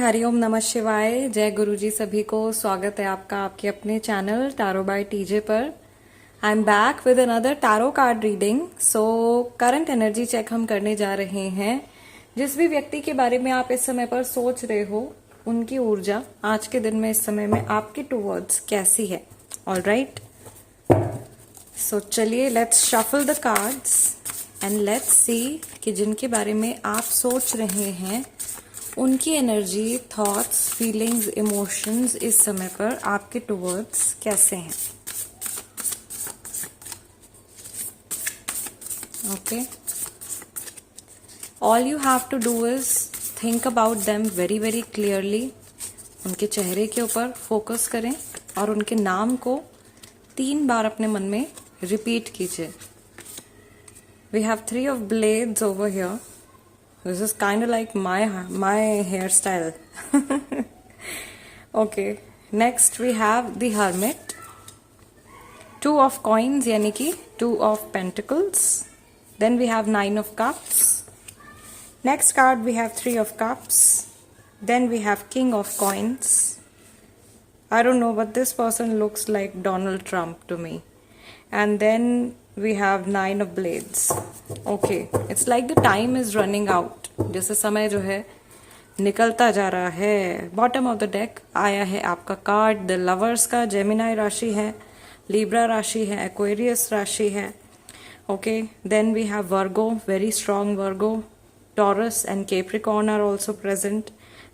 हरिओम नमः शिवाय। जय गुरुजी सभी को। स्वागत है आपका आपके अपने चैनल टैरो बाय टीजे पर। I am back with another tarot card reading. So current energy check हम करने जा रहे हैं। जिस भी व्यक्ति के बारे में आप इस समय पर सोच रहे हो, उनकी ऊर्जा आज के दिन में इस समय में आपके टूवर्ड्स कैसी है। ऑल राइट, सो चलिए let's shuffle the cards and let's see कि जिनके बारे में आप सोच रहे हैं उनकी एनर्जी, थॉट्स, फीलिंग्स, इमोशंस इस समय पर आपके टुवर्ड्स कैसे हैं। Okay, all you have to do is think about them very very clearly. उनके चेहरे के ऊपर फोकस करें और उनके नाम को 3 बार अपने मन में रिपीट कीजिए। We have 3 of blades over here. This is kind of like my hairstyle. Okay, next we have the Hermit, 2 of coins यानी कि 2 of pentacles. Then we have 9 of cups. Next card we have 3 of cups. Then we have King of coins. I don't know, but this person looks like Donald Trump to me. And then we have 9 of blades. Okay, it's like the time is running out. जैसे समय जो है निकलता जा रहा है। Bottom of the deck आया है आपका कार्ड द लवर्स का। जेमिनाई राशि है, लिब्रा राशि है, एक्वेरियस राशि है। Okay, then we have Virgo, very strong Virgo, Taurus and Capricorn are also present.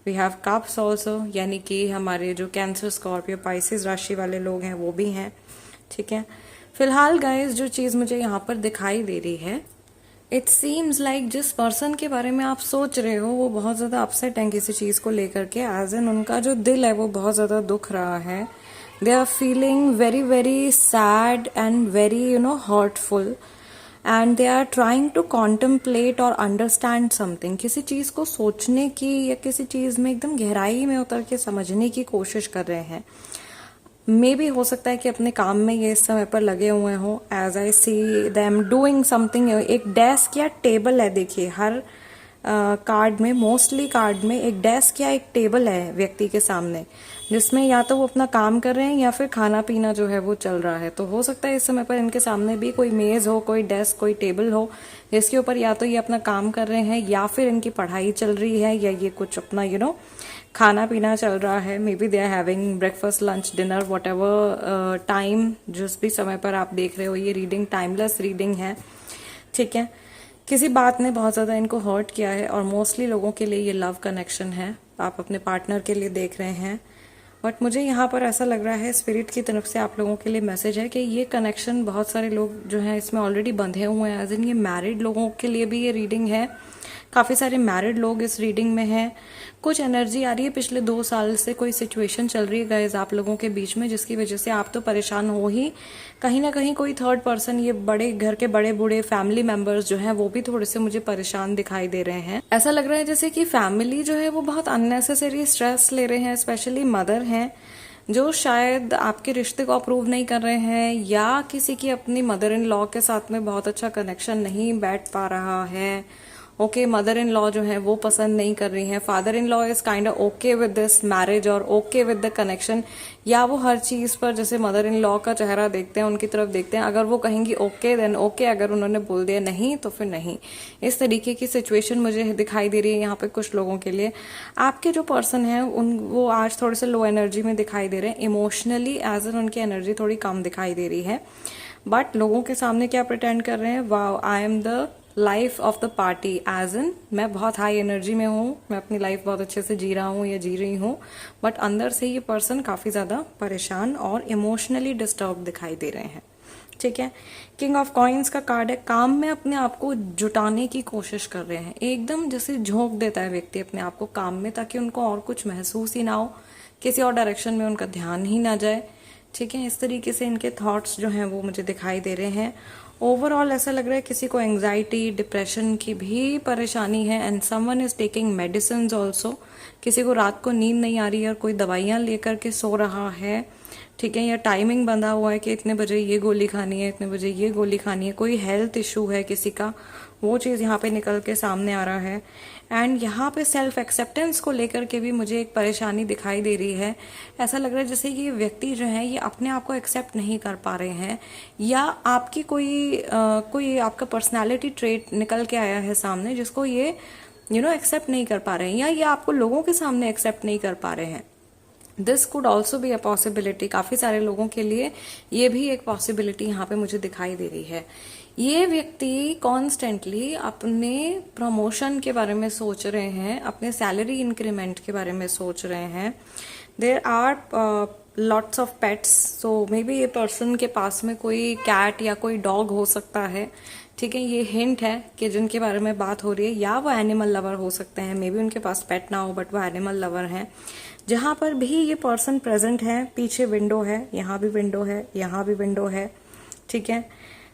We have cups also, यानी कि हमारे जो कैंसर, स्कॉर्पियो, पाइसिस राशि वाले लोग हैं वो भी हैं। ठीक है, फिलहाल गाइस जो चीज़ मुझे यहाँ पर दिखाई दे रही है, इट सीम्स लाइक जिस पर्सन के बारे में आप सोच रहे हो वो बहुत ज़्यादा अपसेट हैं किसी चीज़ को लेकर के। एज एन उनका जो दिल है वो बहुत ज़्यादा दुख रहा है। They are feeling very very sad and very hurtful and they are trying to contemplate और अंडरस्टैंड समथिंग। किसी चीज़ को सोचने की या किसी चीज़ में एकदम गहराई में उतर के समझने की कोशिश कर रहे हैं। मे भी हो सकता है कि अपने काम में ये इस समय पर लगे हुए हों। As I see them doing something. एक डेस्क या टेबल है, देखिए हर कार्ड में, मोस्टली कार्ड में एक डेस्क या एक टेबल है व्यक्ति के सामने, जिसमें या तो वो अपना काम कर रहे हैं या फिर खाना पीना जो है वो चल रहा है। तो हो सकता है इस समय पर इनके सामने भी कोई मेज हो, कोई डेस्क, कोई टेबल हो, जिसके ऊपर या तो ये अपना काम कर रहे हैं या फिर इनकी पढ़ाई चल रही है या ये कुछ अपना खाना पीना चल रहा है। Maybe they are having breakfast, lunch, dinner, whatever time, जिस भी समय पर आप देख रहे हो। ये रीडिंग टाइमलेस रीडिंग है। ठीक है, किसी बात ने बहुत ज़्यादा इनको हर्ट किया है और मोस्टली लोगों के लिए ये लव कनेक्शन है। आप अपने पार्टनर के लिए देख रहे हैं, बट मुझे यहाँ पर ऐसा लग रहा है स्पिरिट की तरफ से आप लोगों के लिए मैसेज है कि ये कनेक्शन बहुत सारे लोग जो हैं इसमें ऑलरेडी बंधे हुए हैं। एज इन ये मैरिड लोगों के लिए भी ये रीडिंग है। काफ़ी सारे मैरिड लोग इस रीडिंग में हैं। कुछ एनर्जी आ रही है, पिछले 2 साल से कोई सिचुएशन चल रही है गाइस आप लोगों के बीच में, जिसकी वजह से आप तो परेशान हो ही। कहीं ना कहीं कोई थर्ड पर्सन, ये बड़े घर के बड़े बूढ़े फैमिली मेंबर्स जो हैं वो भी थोड़े से मुझे परेशान दिखाई दे रहे हैं। ऐसा लग रहा है जैसे कि फैमिली जो है वो बहुत अननेसेसरी स्ट्रेस ले रहे हैं। स्पेशली मदर हैं जो शायद आपके रिश्ते को अप्रूव नहीं कर रहे हैं, या किसी की अपनी मदर इन लॉ के साथ में बहुत अच्छा कनेक्शन नहीं बैठ पा रहा है। ओके, मदर इन लॉ जो है वो पसंद नहीं कर रही हैं। Father in law is kind of okay with this marriage और ओके विद द कनेक्शन, या वो हर चीज पर जैसे मदर इन लॉ का चेहरा देखते हैं, उनकी तरफ देखते हैं। अगर वो कहेंगी ओके देन ओके, अगर उन्होंने बोल दिया नहीं तो फिर नहीं। इस तरीके की सिचुएशन मुझे दिखाई दे रही है यहाँ पे कुछ लोगों के लिए। आपके जो पर्सन है वो आज थोड़े से लो एनर्जी में दिखाई दे रहे हैं। इमोशनली एज एन उनकी एनर्जी थोड़ी कम दिखाई दे रही है, बट लोगों के सामने क्या प्रिटेंड कर रहे हैं, wow I am the life of the party. As in मैं बहुत हाई एनर्जी में हूँ, मैं अपनी लाइफ बहुत अच्छे से जी रहा हूँ या जी रही हूँ, बट अंदर से ये पर्सन काफी ज्यादा परेशान और इमोशनली डिस्टर्ब दिखाई दे रहे हैं। ठीक है, किंग ऑफ कॉइन्स का कार्ड है। काम में अपने आप को जुटाने की कोशिश कर रहे हैं, एकदम जैसे झोंक देता है व्यक्ति अपने आप को काम में, ताकि उनको और कुछ महसूस ही ना हो, किसी और डायरेक्शन में उनका ध्यान ही ना जाए। ठीक है, इस तरीके से इनके थॉट्स जो हैं वो मुझे दिखाई दे रहे हैं। ओवरऑल ऐसा लग रहा है किसी को एंजाइटी, डिप्रेशन की भी परेशानी है and someone is taking medicine also. किसी को रात को नींद नहीं आ रही है और कोई दवाइयां लेकर के सो रहा है। ठीक है, या टाइमिंग बंधा हुआ है कि इतने बजे ये गोली खानी है, इतने बजे ये गोली खानी है। कोई हेल्थ इशू है किसी का, वो चीज़ यहाँ पे निकल के सामने आ रहा है। एंड यहाँ पे सेल्फ एक्सेप्टेंस को लेकर के भी मुझे एक परेशानी दिखाई दे रही है। ऐसा लग रहा है जैसे ये व्यक्ति जो है ये अपने आप को एक्सेप्ट नहीं कर पा रहे हैं, या आपकी कोई आपका पर्सनालिटी ट्रेट निकल के आया है सामने जिसको ये एक्सेप्ट नहीं कर पा रहे हैं, या ये आपको लोगों के सामने एक्सेप्ट नहीं कर पा रहे हैं। This could also be a possibility. काफ़ी सारे लोगों के लिए ये भी एक पॉसिबिलिटी यहाँ पे मुझे दिखाई दे रही है। ये व्यक्ति कॉन्स्टेंटली अपने प्रमोशन के बारे में सोच रहे हैं, अपने सैलरी इंक्रीमेंट के बारे में सोच रहे हैं। There are lots of pets, so maybe ये पर्सन के पास में कोई कैट या कोई डॉग हो सकता है। ठीक है, ये हिंट है कि जिनके बारे में बात हो रही है, या वो एनिमल लवर हो सकते हैं। मे बी उनके पास पेट ना हो बट वो एनिमल लवर हैं। जहां पर भी ये पर्सन प्रेजेंट है, पीछे विंडो है, यहाँ भी विंडो है, यहाँ भी विंडो है। ठीक है,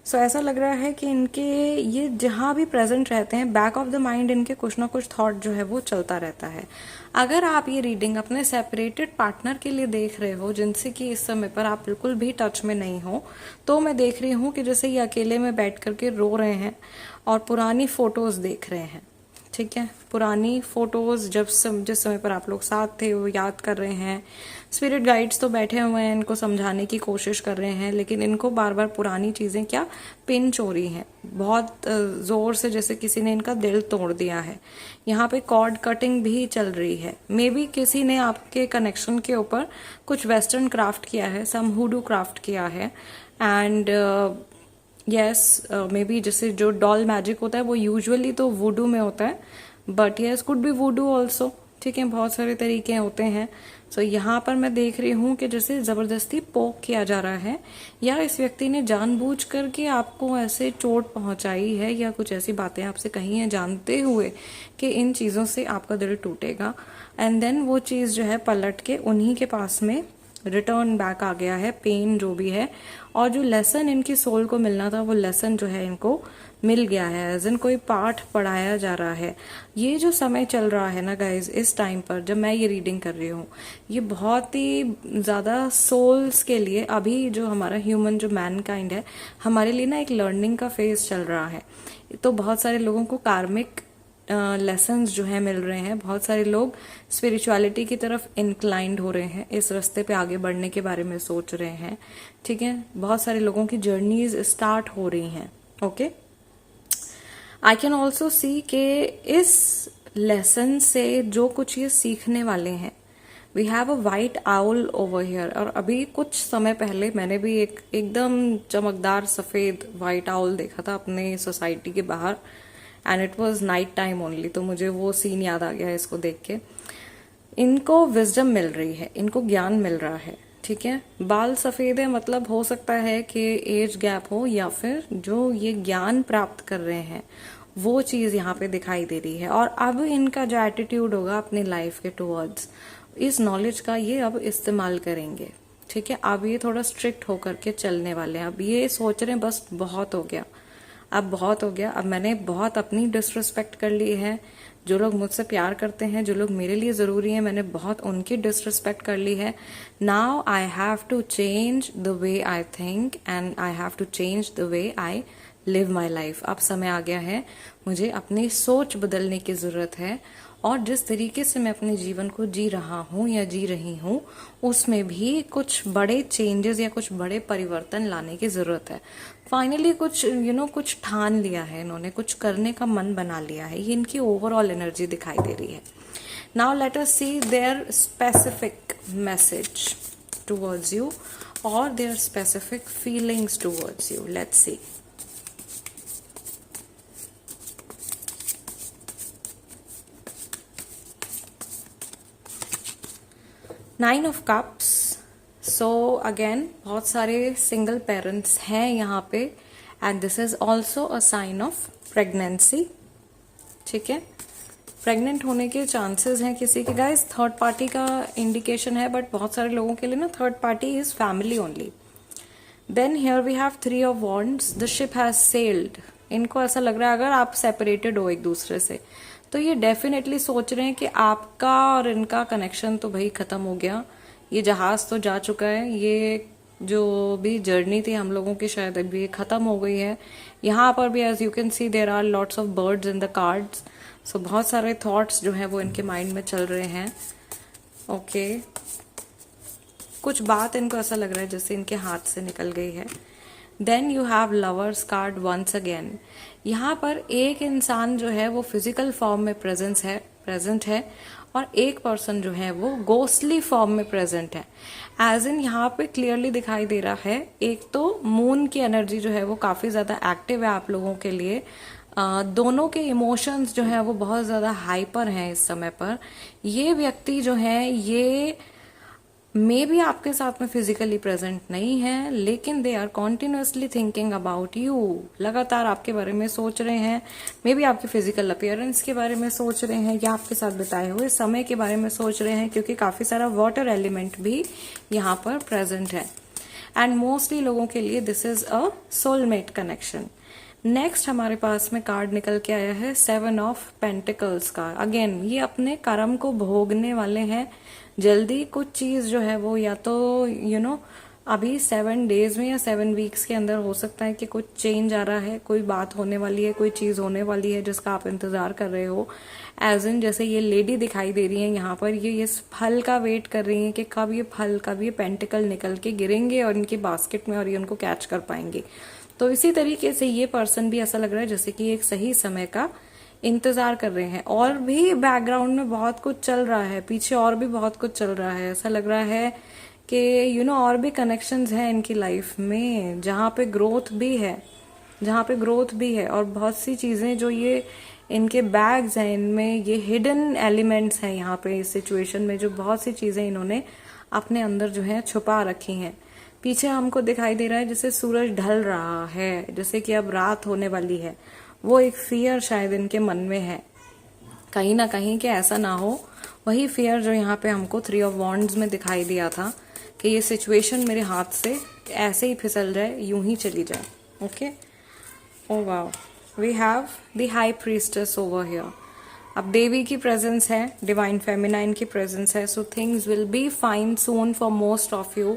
सो ऐसा लग रहा है कि इनके ये जहां भी प्रेजेंट रहते हैं, बैक ऑफ द माइंड इनके कुछ ना कुछ थॉट जो है वो चलता रहता है। अगर आप ये रीडिंग अपने सेपरेटेड पार्टनर के लिए देख रहे हो, जिनसे कि इस समय पर आप बिल्कुल भी टच में नहीं हो, तो मैं देख रही हूँ कि जैसे ये अकेले में बैठ करके रो रहे हैं और पुरानी फोटोज देख रहे हैं। ठीक है, पुरानी फोटोज जिस समय पर आप लोग साथ थे वो याद कर रहे हैं। स्पिरिट गाइड्स तो बैठे हुए हैं, इनको समझाने की कोशिश कर रहे हैं, लेकिन इनको बार बार पुरानी चीजें क्या पिंच हो रही हैं बहुत जोर से, जैसे किसी ने इनका दिल तोड़ दिया है। यहाँ पे कॉर्ड कटिंग भी चल रही है। मे बी किसी ने आपके कनेक्शन के ऊपर कुछ वेस्टर्न क्राफ्ट किया है, सम हुडू क्राफ्ट किया है। एंड यस, मे बी जैसे जो डॉल मैजिक होता है वो यूजुअली तो वुडू में होता है, but yes could be वुडू also. ठीक है, बहुत सारे तरीके होते हैं। सो यहाँ पर मैं देख रही हूँ कि जैसे जबरदस्ती पोक किया जा रहा है, या इस व्यक्ति ने जानबूझ करके आपको ऐसे चोट पहुंचाई है, या कुछ ऐसी बातें आपसे कही हैं जानते हुए कि इन चीजों से आपका दिल टूटेगा। एंड देन वो चीज जो है पलट के उन्हीं के पास में रिटर्न बैक आ गया है, पेन जो भी है। और जो लेसन इनकी सोल को मिलना था, वो लेसन जो है इनको मिल गया है, एज इन कोई पाठ पढ़ाया जा रहा है। ये जो समय चल रहा है ना गाइज, इस टाइम पर जब मैं ये रीडिंग कर रही हूँ, ये बहुत ही ज्यादा सोल्स के लिए, अभी जो हमारा ह्यूमन जो मैनकाइंड है, हमारे लिए ना एक लर्निंग का फेज चल रहा है। तो बहुत सारे लोगों को कार्मिक लेसन्स जो है मिल रहे हैं। बहुत सारे लोग स्पिरिचुअलिटी की तरफ इंक्लाइंड हो रहे हैं, इस रास्ते पे आगे बढ़ने के बारे में सोच रहे हैं। ठीक है, बहुत सारे लोगों की जर्नीज स्टार्ट हो रही हैं। Okay, I can also see के इस लेसन से जो कुछ ये सीखने वाले हैं, we have a white owl over here. और अभी कुछ समय पहले मैंने भी एक एकदम चमकदार सफेद वाइट आउल देखा था अपने सोसाइटी के बाहर, and it was night time only. तो मुझे वो सीन याद आ गया है इसको देख के। इनको विजडम मिल रही है, इनको ज्ञान मिल रहा है। ठीक है, बाल सफेद है, मतलब हो सकता है कि एज गैप हो, या फिर जो ये ज्ञान प्राप्त कर रहे हैं वो चीज यहाँ पे दिखाई दे रही है। और अब इनका जो एटीट्यूड होगा अपनी लाइफ के टुवर्ड्स, इस नॉलेज का ये अब इस्तेमाल करेंगे। ठीक है, अब ये थोड़ा स्ट्रिक्ट होकर के चलने वाले हैं। अब ये सोच रहे हैं बस बहुत हो गया, अब बहुत हो गया, अब मैंने बहुत अपनी डिसरिस्पेक्ट कर ली है। जो लोग मुझसे प्यार करते हैं, जो लोग मेरे लिए जरूरी हैं, मैंने बहुत उनकी डिसरिस्पेक्ट कर ली है। Now I have to change the way I think and I have to change the way I live my life. अब समय आ गया है, मुझे अपनी सोच बदलने की जरूरत है, और जिस तरीके से मैं अपने जीवन को जी रहा हूं या जी रही हूं, उसमें भी कुछ बड़े चेंजेस या कुछ बड़े परिवर्तन लाने की जरूरत है। फाइनली कुछ कुछ ठान लिया है इन्होंने, कुछ करने का मन बना लिया है। ये इनकी ओवरऑल एनर्जी दिखाई दे रही है। Now let us see their specific message towards you, और their specific feelings towards you. Let's see. Nine of cups. So again बहुत सारे सिंगल पेरेंट्स हैं यहाँ पे, and this is also a sign of pregnancy. ठीक है, pregnant होने के चांसेस हैं किसी के। गाइस, थर्ड पार्टी का इंडिकेशन है, बट बहुत सारे लोगों के लिए ना third party is family only. Then here we have 3 of wands, the ship has sailed. इनको ऐसा लग रहा है अगर आप सेपरेटेड हो एक दूसरे से, तो ये डेफिनेटली सोच रहे हैं कि आपका और इनका कनेक्शन तो भाई खत्म हो गया, ये जहाज तो जा चुका है, ये जो भी जर्नी थी हम लोगों की शायद अभी खत्म हो गई है। यहाँ पर भी as you can see there are lots of birds in the cards. So बहुत सारे थॉट्स जो है वो इनके माइंड में चल रहे हैं। ओके कुछ बात इनको ऐसा लग रहा है जैसे इनके हाथ से निकल गई है। Then you have lovers card once again. यहाँ पर एक इंसान जो है वो फिजिकल फॉर्म में प्रेजेंट है और एक पर्सन जो है वो गोस्टली फॉर्म में प्रेजेंट है। एज इन यहाँ पे क्लियरली दिखाई दे रहा है, एक तो मून की एनर्जी जो है वो काफी ज्यादा एक्टिव है आप लोगों के लिए। दोनों के इमोशंस जो है वो बहुत ज्यादा हाइपर हैं इस समय पर। ये व्यक्ति जो है ये मे भी आपके साथ में फिजिकली प्रेजेंट नहीं है, लेकिन they are continuously thinking about you. लगातार आपके बारे में सोच रहे हैं। मे बी आपके फिजिकल अपीयरेंस के बारे में सोच रहे हैं या आपके साथ बिताए हुए समय के बारे में सोच रहे हैं, क्योंकि काफी सारा वाटर एलिमेंट भी यहाँ पर प्रेजेंट है। एंड मोस्टली लोगों के लिए this is a soulmate connection. Next हमारे पास में कार्ड निकल के आया है 7 ऑफ पेंटिकल्स का। अगेन ये अपने कर्म को भोगने वाले हैं। जल्दी कुछ चीज जो है वो या तो अभी 7 डेज में या 7 वीक्स के अंदर हो सकता है कि कुछ चेंज आ रहा है, कोई बात होने वाली है, कोई चीज होने वाली है जिसका आप इंतजार कर रहे हो। एज इन जैसे ये लेडी दिखाई दे रही है यहाँ पर, ये इस फल का वेट कर रही है कि कब ये फल, कब ये पेंटिकल निकल के गिरेंगे और इनकी बास्केट में और ये उनको कैच कर पाएंगे। तो इसी तरीके से ये पर्सन भी ऐसा लग रहा है जैसे कि एक सही समय का इंतजार कर रहे हैं। और भी बैकग्राउंड में बहुत कुछ चल रहा है, पीछे और भी बहुत कुछ चल रहा है। ऐसा लग रहा है कि और भी कनेक्शंस हैं इनकी लाइफ में, जहाँ पे ग्रोथ भी है और बहुत सी चीजें जो ये इनके बैग्स हैं, इनमें ये हिडन एलिमेंट्स हैं यहाँ पे इस सिचुएशन में, जो बहुत सी चीजें इन्होंने अपने अंदर जो है छुपा रखी हैं। पीछे हमको दिखाई दे रहा है जैसे सूरज ढल रहा है, जैसे कि अब रात होने वाली है। वो एक फियर शायद इनके मन में है कहीं ना कहीं कि ऐसा ना हो। वही फियर जो यहाँ पे हमको 3 ऑफ वॉन्ड्स में दिखाई दिया था कि ये सिचुएशन मेरे हाथ से ऐसे ही फिसल जाए, यूं ही चली जाए। Okay, oh wow, we have the high priestess over here. अब देवी की प्रेजेंस है, डिवाइन फेमिनाइन की प्रेजेंस है। So things will be fine soon for most of you.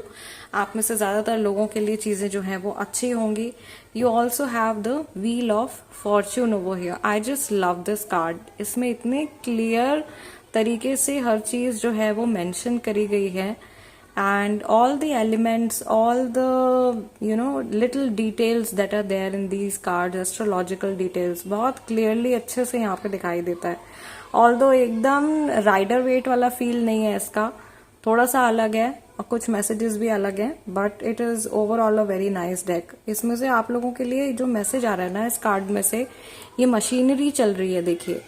आप में से ज्यादातर लोगों के लिए चीजें जो हैं वो अच्छी होंगी। You also have the wheel of Fortune over here. I just love this card. इसमें इतने क्लियर तरीके से हर चीज जो है वो मेंशन करी गई है, and all the elements, all the little details that are there in these cards, astrological details बहुत क्लियरली अच्छे से यहाँ पे दिखाई देता है। ऑल्दो एकदम राइडर वेट वाला फील नहीं है इसका, थोड़ा सा अलग है और कुछ मैसेजेस भी अलग हैं, but it is overall a very nice deck. इसमें से आप लोगों के लिए जो मैसेज आ रहा है ना इस कार्ड में से, ये मशीनरी चल रही है। देखिए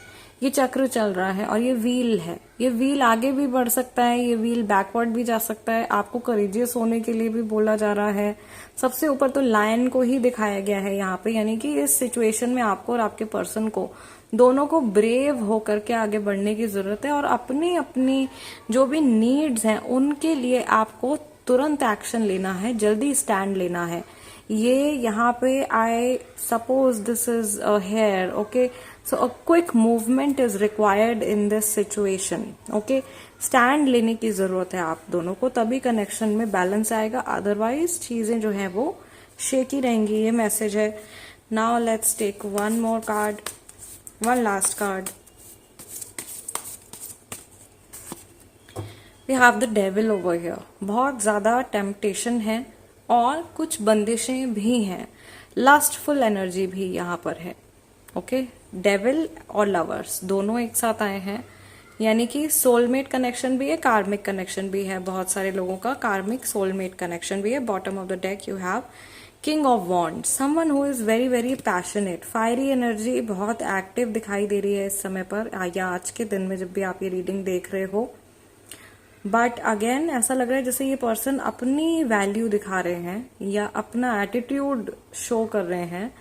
ये चक्र चल रहा है और ये व्हील है। ये व्हील आगे भी बढ़ सकता है, ये व्हील बैकवर्ड भी जा सकता है। आपको करेजियस होने के लिए भी बोला जा रहा है। सबसे ऊपर तो लायन को ही दिखाया गया है यहाँ पे, यानी कि इस सिचुएशन में आपको और आपके पर्सन को दोनों को ब्रेव होकर के आगे बढ़ने की जरूरत है और अपनी अपनी जो भी नीड्स हैं उनके लिए आपको तुरंत एक्शन लेना है, जल्दी स्टैंड लेना है। ये यहाँ पे I suppose this is a hare, okay, so a quick movement is required in this situation. Okay, stand लेने की जरूरत है आप दोनों को, तभी कनेक्शन में बैलेंस आएगा, अदरवाइज चीजें जो है वो शेकी रहेंगी। ये मैसेज है। Now let's take one more card, one last card. We have the devil over here. बहुत ज्यादा टेम्पटेशन है और कुछ बंदिशें भी हैं, लस्टफुल एनर्जी भी यहाँ पर है। ओके, डेविल और लवर्स दोनों एक साथ आए हैं, यानी कि सोलमेट कनेक्शन भी है, कार्मिक कनेक्शन भी है। बहुत सारे लोगों का कार्मिक सोलमेट कनेक्शन भी है। Bottom of the deck you have king of wands, someone who is very very passionate. Fiery energy बहुत एक्टिव दिखाई दे रही है इस समय पर, या आज के दिन में जब भी आप ये रीडिंग देख रहे हो। बट अगेन ऐसा लग रहा है जैसे ये पर्सन अपनी वैल्यू दिखा रहे हैं या अपना एटीट्यूड शो कर रहे हैं।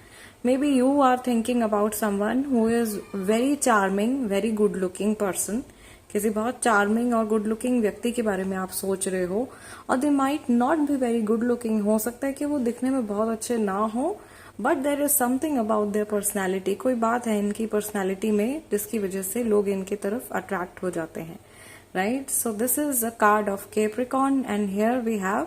Maybe you are thinking about someone who is very charming, very good looking person. किसी बहुत चार्मिंग और गुड लुकिंग व्यक्ति के बारे में आप सोच रहे हो, और they might not be very good looking. हो सकता है कि वो दिखने में बहुत अच्छे ना हो, but there is something about their personality. कोई बात है इनकी पर्सनैलिटी में जिसकी वजह से लोग इनकी तरफ अट्रैक्ट हो जाते हैं, right? So this is a card of Capricorn, and here we have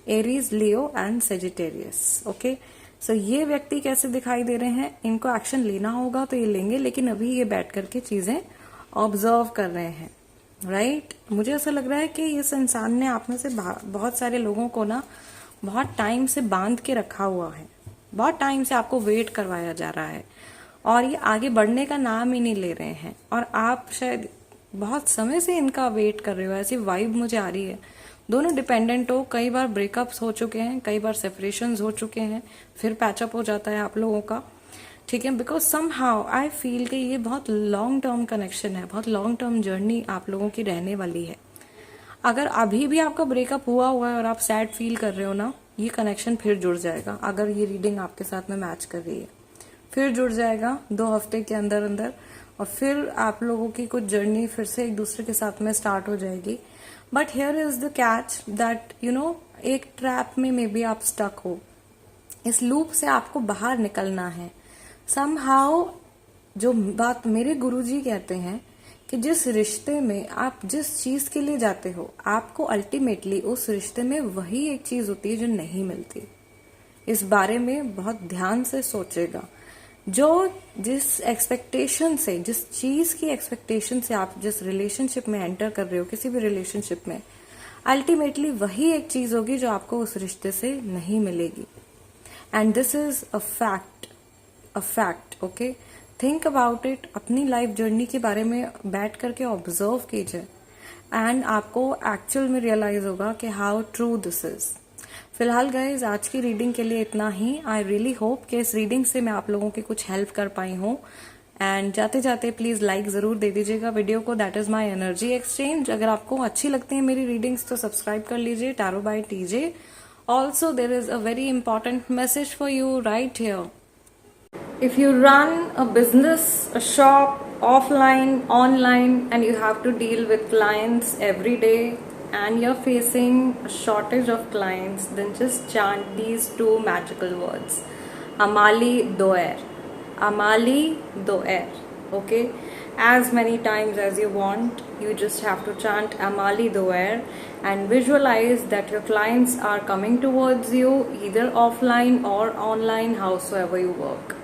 Aries, Leo and Sagittarius. Okay, so ये व्यक्ति कैसे दिखाई दे रहे हैं? इनको एक्शन लेना होगा तो ये लेंगे, लेकिन अभी ये बैठ करके चीजें ऑब्जर्व कर रहे हैं, राइट? मुझे ऐसा लग रहा है कि इस इंसान ने आप में से बहुत सारे लोगों को ना बहुत टाइम से बांध के रखा हुआ है, बहुत टाइम से आपको वेट करवाया जा रहा है और ये आगे बढ़ने का नाम ही नहीं ले रहे हैं, और आप शायद बहुत समय से इनका वेट कर रहे हो, ऐसी वाइब मुझे आ रही है। दोनों डिपेंडेंट हो, कई बार ब्रेकअप्स हो चुके हैं, कई बार सेपरेशंस हो चुके हैं, फिर पैचअप हो जाता है आप लोगों का, ठीक है? Because somehow I feel कि ये बहुत लॉन्ग टर्म कनेक्शन है, बहुत लॉन्ग टर्म जर्नी आप लोगों की रहने वाली है। अगर अभी भी आपका ब्रेकअप हुआ है और आप सैड फील कर रहे हो ना, ये कनेक्शन फिर जुड़ जाएगा। अगर ये रीडिंग आपके साथ में मैच कर रही है, फिर जुड़ जाएगा 2 हफ्ते के अंदर अंदर, और फिर आप लोगों की कुछ जर्नी फिर से एक दूसरे के साथ में स्टार्ट हो जाएगी। But here is the catch that you know, एक ट्रैप में मे बी आप स्टक हो, इस लूप से आपको बाहर निकलना है। समहाउ जो बात मेरे गुरुजी कहते हैं कि जिस रिश्ते में आप जिस चीज के लिए जाते हो, आपको अल्टीमेटली उस रिश्ते में वही एक चीज होती है जो नहीं मिलती। इस बारे में बहुत ध्यान से सोचेगा। जो जिस एक्सपेक्टेशन से, जिस चीज की एक्सपेक्टेशन से आप जिस रिलेशनशिप में एंटर कर रहे हो, किसी भी रिलेशनशिप में, अल्टीमेटली वही एक चीज होगी जो आपको उस रिश्ते से नहीं मिलेगी। And this is a fact, okay? Think about it. अपनी लाइफ जर्नी के बारे में बैठ करके ऑब्जर्व कीजिए एंड आपको एक्चुअल में रियलाइज होगा कि हाउ ट्रू दिस इज। फिलहाल गाइज आज की रीडिंग के लिए इतना ही। आई रियली होप कि इस रीडिंग से मैं आप लोगों की कुछ हेल्प कर पाई हूँ। एंड जाते जाते प्लीज लाइक जरूर दे दीजिएगा वीडियो को, that is my energy exchange. अगर आपको अच्छी लगती है मेरी रीडिंग्स तो सब्सक्राइब कर लीजिए, tarot by TJ. Also there is a very important message for you right here. If you run a business, a shop, offline, online, and you have to deal with clients every day and you're facing a shortage of clients, then just chant these 2 magical words. Amali Doer. Amali Doer. Okay? As many times as you want, you just have to chant Amali Doer and visualize that your clients are coming towards you either offline or online, howsoever you work.